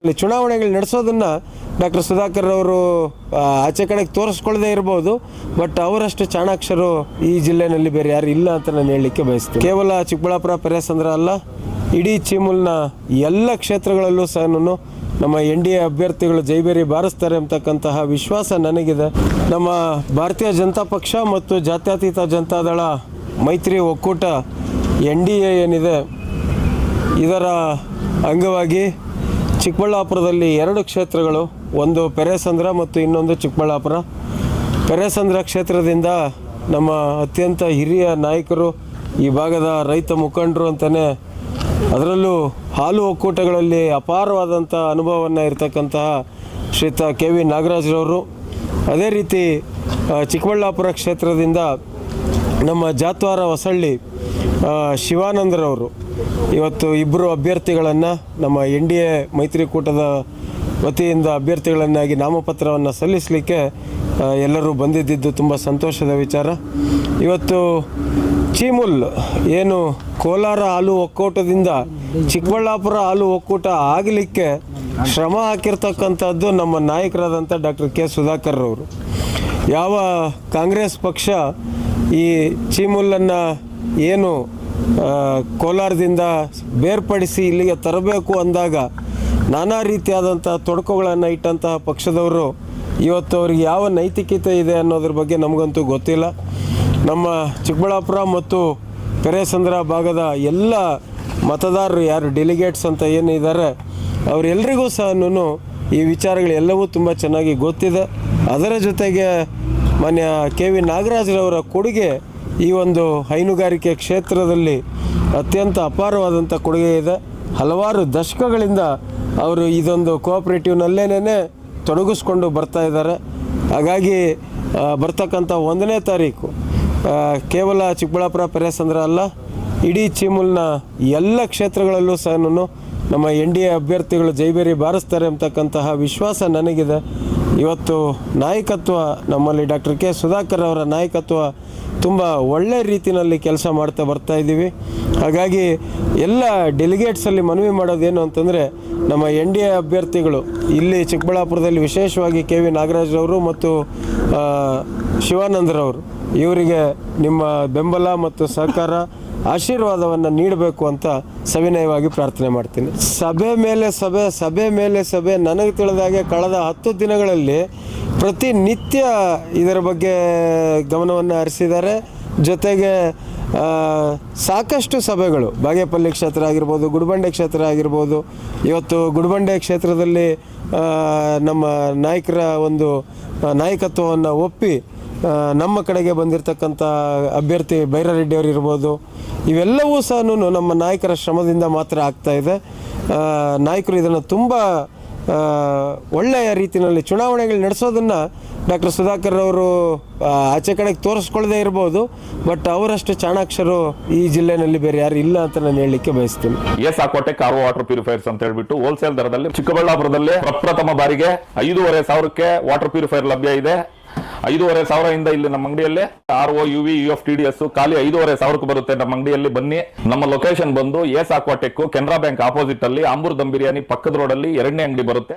ಚುನಾವಣೆಗಳು ನಡೆಸೋದನ್ನ ಡಾಕ್ಟರ್ ಸುಧಾಕರ್ ಅವರು ಆಚೆ ಕಡೆಗೆ ತೋರಿಸ್ಕೊಳ್ಳದೆ ಇರಬಹುದು, ಬಟ್ ಅವರಷ್ಟು ಚಾಣಾಕ್ಷರು ಈ ಜಿಲ್ಲೆನಲ್ಲಿ ಬೇರೆ ಯಾರು ಇಲ್ಲ ಅಂತ ನಾನು ಹೇಳಲಿಕ್ಕೆ ಬಯಸ್ತೀನಿ. ಕೇವಲ ಚಿಕ್ಕಬಳ್ಳಾಪುರ ಪೆರೇಸಂದ್ರ ಅಲ್ಲ, ಇಡೀ ಚೀಮೂಲ್ನ ಎಲ್ಲ ಕ್ಷೇತ್ರಗಳಲ್ಲೂ ಸಹ ನಮ್ಮ NDA ಅಭ್ಯರ್ಥಿಗಳು ಜೈಬೇರಿ ಬಾರಿಸ್ತಾರೆ ಅಂತಕ್ಕಂತಹ ವಿಶ್ವಾಸ ನನಗಿದೆ. ನಮ್ಮ ಭಾರತೀಯ ಜನತಾ ಪಕ್ಷ ಮತ್ತು ಜಾತ್ಯತೀತ ಜನತಾದಳ ಮೈತ್ರಿ ಒಕ್ಕೂಟ NDA ಏನಿದೆ, ಇದರ ಅಂಗವಾಗಿ ಚಿಕ್ಕಬಳ್ಳಾಪುರದಲ್ಲಿ 2 ಕ್ಷೇತ್ರಗಳು, ಒಂದು ಪೆರೇಸಂದ್ರ ಮತ್ತು ಇನ್ನೊಂದು ಚಿಕ್ಕಬಳ್ಳಾಪುರ. ಪೆರೇಸಂದ್ರ ಕ್ಷೇತ್ರದಿಂದ ನಮ್ಮ ಅತ್ಯಂತ ಹಿರಿಯ ನಾಯಕರು, ಈ ಭಾಗದ ರೈತ ಮುಖಂಡರು ಅಂತಲೇ, ಅದರಲ್ಲೂ ಹಾಲು ಒಕ್ಕೂಟಗಳಲ್ಲಿ ಅಪಾರವಾದಂಥ ಅನುಭವವನ್ನು ಇರತಕ್ಕಂತಹ ಶ್ರೀಯುತ KV ನಾಗರಾಜ್ರವರು. ಅದೇ ರೀತಿ ಚಿಕ್ಕಬಳ್ಳಾಪುರ ಕ್ಷೇತ್ರದಿಂದ ನಮ್ಮ ಜಾತ್ವಾರ ಹೊಸಳ್ಳಿ ಶಿವಾನಂದರವರು. ಇವತ್ತು ಇಬ್ಬರು ಅಭ್ಯರ್ಥಿಗಳನ್ನು ನಮ್ಮ NDA ಮೈತ್ರಿಕೂಟದ ವತಿಯಿಂದ ಅಭ್ಯರ್ಥಿಗಳನ್ನಾಗಿ ನಾಮಪತ್ರವನ್ನು ಸಲ್ಲಿಸಲಿಕ್ಕೆ ಎಲ್ಲರೂ ಬಂದಿದ್ದು ತುಂಬ ಸಂತೋಷದ ವಿಚಾರ. ಇವತ್ತು ಚೀಮೂಲ್ ಏನು ಕೋಲಾರ ಹಾಲು ಒಕ್ಕೂಟದಿಂದ ಚಿಕ್ಕಬಳ್ಳಾಪುರ ಹಾಲು ಒಕ್ಕೂಟ ಆಗಲಿಕ್ಕೆ ಶ್ರಮ ಹಾಕಿರ್ತಕ್ಕಂಥದ್ದು ನಮ್ಮ ನಾಯಕರಾದಂಥ ಡಾಕ್ಟರ್ K. ಸುಧಾಕರ್ ಅವರು. ಯಾವ ಕಾಂಗ್ರೆಸ್ ಪಕ್ಷ ಈ ಚೀಮೂಲನ್ನು ಏನು ಕೋಲಾರದಿಂದ ಬೇರ್ಪಡಿಸಿ ಇಲ್ಲಿಗೆ ತರಬೇಕು ಅಂದಾಗ ನಾನಾ ರೀತಿಯಾದಂಥ ತೊಡಕುಗಳನ್ನು ಇಟ್ಟಂತಹ ಪಕ್ಷದವರು ಇವತ್ತು ಅವ್ರಿಗೆ ಯಾವ ನೈತಿಕತೆ ಇದೆ ಅನ್ನೋದ್ರ ಬಗ್ಗೆ ನಮಗಂತೂ ಗೊತ್ತಿಲ್ಲ. ನಮ್ಮ ಚಿಕ್ಕಬಳ್ಳಾಪುರ ಮತ್ತು ಪೆರೇಸಂದ್ರ ಭಾಗದ ಎಲ್ಲ ಮತದಾರರು ಯಾರು ಡೆಲಿಗೇಟ್ಸ್ ಅಂತ ಏನಿದ್ದಾರೆ ಅವರೆಲ್ಲರಿಗೂ ಸಹ ಈ ವಿಚಾರಗಳೆಲ್ಲವೂ ತುಂಬ ಚೆನ್ನಾಗಿ ಗೊತ್ತಿದೆ. ಅದರ ಜೊತೆಗೆ ಮಾನ್ಯ KV ನಾಗರಾಜ್ರವರ ಕೊಡುಗೆ ಈ ಒಂದು ಹೈನುಗಾರಿಕೆ ಕ್ಷೇತ್ರದಲ್ಲಿ ಅತ್ಯಂತ ಅಪಾರವಾದಂಥ ಕೊಡುಗೆ ಇದೆ. ಹಲವಾರು ದಶಕಗಳಿಂದ ಅವರು ಇದೊಂದು ಕೋಆಪರೇಟಿವ್ನಲ್ಲೇನೇ ತೊಡಗಿಸ್ಕೊಂಡು ಬರ್ತಾ ಇದ್ದಾರೆ. ಹಾಗಾಗಿ ಬರ್ತಕ್ಕಂಥ 1ನೇ ತಾರೀಕು ಕೇವಲ ಚಿಕ್ಕಬಳ್ಳಾಪುರ ಪೆರೇಸಂದ್ರ ಅಲ್ಲ, ಇಡೀ ಚೀಮೂಲ್ನ ಎಲ್ಲ ಕ್ಷೇತ್ರಗಳಲ್ಲೂ ಸಹ ನಮ್ಮ NDA ಅಭ್ಯರ್ಥಿಗಳು ಜೈಬೇರಿ ಬಾರಿಸ್ತಾರೆ ಅಂತಕ್ಕಂತಹ ವಿಶ್ವಾಸ ನನಗಿದೆ. ಇವತ್ತು ನಾಯಕತ್ವ ನಮ್ಮಲ್ಲಿ ಡಾಕ್ಟರ್ K. ಸುಧಾಕರ್ ಅವರ ನಾಯಕತ್ವ ತುಂಬ ಒಳ್ಳೆ ರೀತಿಯಲ್ಲಿ ಕೆಲಸ ಮಾಡ್ತಾ ಬರ್ತಾ ಇದ್ದೀವಿ. ಹಾಗಾಗಿ ಎಲ್ಲ ಡೆಲಿಗೇಟ್ಸಲ್ಲಿ ಮನವಿ ಮಾಡೋದೇನು ಅಂತಂದರೆ, ನಮ್ಮ NDA ಅಭ್ಯರ್ಥಿಗಳು ಇಲ್ಲಿ ಚಿಕ್ಕಬಳ್ಳಾಪುರದಲ್ಲಿ ವಿಶೇಷವಾಗಿ KV ನಾಗರಾಜ್ರವರು ಮತ್ತು ಶಿವಾನಂದರವರು, ಇವರಿಗೆ ನಿಮ್ಮ ಬೆಂಬಲ ಮತ್ತು ಸಹಕಾರ ಆಶೀರ್ವಾದವನ್ನು ನೀಡಬೇಕು ಅಂತ ಸವಿನಯವಾಗಿ ಪ್ರಾರ್ಥನೆ ಮಾಡ್ತೀನಿ. ಸಭೆ ಮೇಲೆ ಸಭೆ ನನಗೆ ತಿಳಿದಾಗೆ ಕಳೆದ 10 ದಿನಗಳಲ್ಲಿ ಪ್ರತಿನಿತ್ಯ ಇದರ ಬಗ್ಗೆ ಗಮನವನ್ನು ಹರಿಸಿದ್ದಾರೆ. ಜೊತೆಗೆ ಸಾಕಷ್ಟು ಸಭೆಗಳು ಬಾಗೇಪಲ್ಲಿ ಕ್ಷೇತ್ರ ಆಗಿರ್ಬೋದು, ಗುಡಿಬಂಡೆ ಕ್ಷೇತ್ರ ಆಗಿರ್ಬೋದು. ಇವತ್ತು ಗುಡಿಬಂಡೆ ಕ್ಷೇತ್ರದಲ್ಲಿ ನಮ್ಮ ನಾಯಕರ ಒಂದು ನಾಯಕತ್ವವನ್ನು ಒಪ್ಪಿ ನಮ್ಮ ಕಡೆಗೆ ಬಂದಿರತಕ್ಕಂಥ ಅಭ್ಯರ್ಥಿ ಬೈರಾರೆಡ್ಡಿ ಅವರು ಇರ್ಬೋದು, ಇವೆಲ್ಲವೂ ಸಹ ನಮ್ಮ ನಾಯಕರ ಶ್ರಮದಿಂದ ಮಾತ್ರ ಆಗ್ತಾ ಇದೆ. ನಾಯಕರು ಇದನ್ನು ತುಂಬ ಒಳ್ಳೆಯ ರೀತಿಯಲ್ಲಿ ಚುನಾವಣೆಗಳು ನಡೆಸೋದನ್ನು ಡಾಕ್ಟರ್ ಸುಧಾಕರ್ ಅವರು ಆಚೆ ಕಡೆಗೆ ತೋರಿಸ್ಕೊಳ್ಳದೆ ಇರಬಹುದು, ಬಟ್ ಅವರಷ್ಟು ಚಾಣಾಕ್ಷರು ಈ ಜಿಲ್ಲೆನಲ್ಲಿ ಬೇರೆ ಯಾರು ಇಲ್ಲ ಅಂತ ನಾನು ಹೇಳಲಿಕ್ಕೆ ಬಯಸ್ತೀನಿ. ಸಾಕೋಟೆ ಕಾರ್ವೋ ವಾಟರ್ ಪ್ಯೂರಿಫೈರ್ಸ್ ಅಂತ ಹೇಳ್ಬಿಟ್ಟು ಹೋಲ್ಸೇಲ್ ದರದಲ್ಲಿ ಚಿಕ್ಕಬಳ್ಳಾಪುರದಲ್ಲಿ ಪ್ರಪ್ರಥಮ ಬಾರಿಗೆ 5,500ಕ್ಕೆ ವಾಟರ್ ಪ್ಯೂರಿಫೈರ್ ಲಭ್ಯ ಇದೆ. 5,500 ಇಲ್ಲಿ ನಮ್ಮ ಅಂಗಡಿಯಲ್ಲಿ RO UV UF TDS ಖಾಲಿ 5,500 ಬರುತ್ತೆ ನಮ್ಮ ಅಂಗಡಿಯಲ್ಲಿ. ಬನ್ನಿ. ನಮ್ಮ ಲೊಕೇಶನ್ ಬಂದು ಸಾಕೋಟೆಕ್ ಕೆನರಾ ಬ್ಯಾಂಕ್ ಆಪೋಸಿಟ್ ಅಲ್ಲಿ ಆಂಬೂರ್ ದಮ್ ಬಿರಿಯಾನಿ ಪಕ್ಕದ ರೋಡ್ ಅಲ್ಲಿ 2ನೇ ಅಂಗಡಿ ಬರುತ್ತೆ.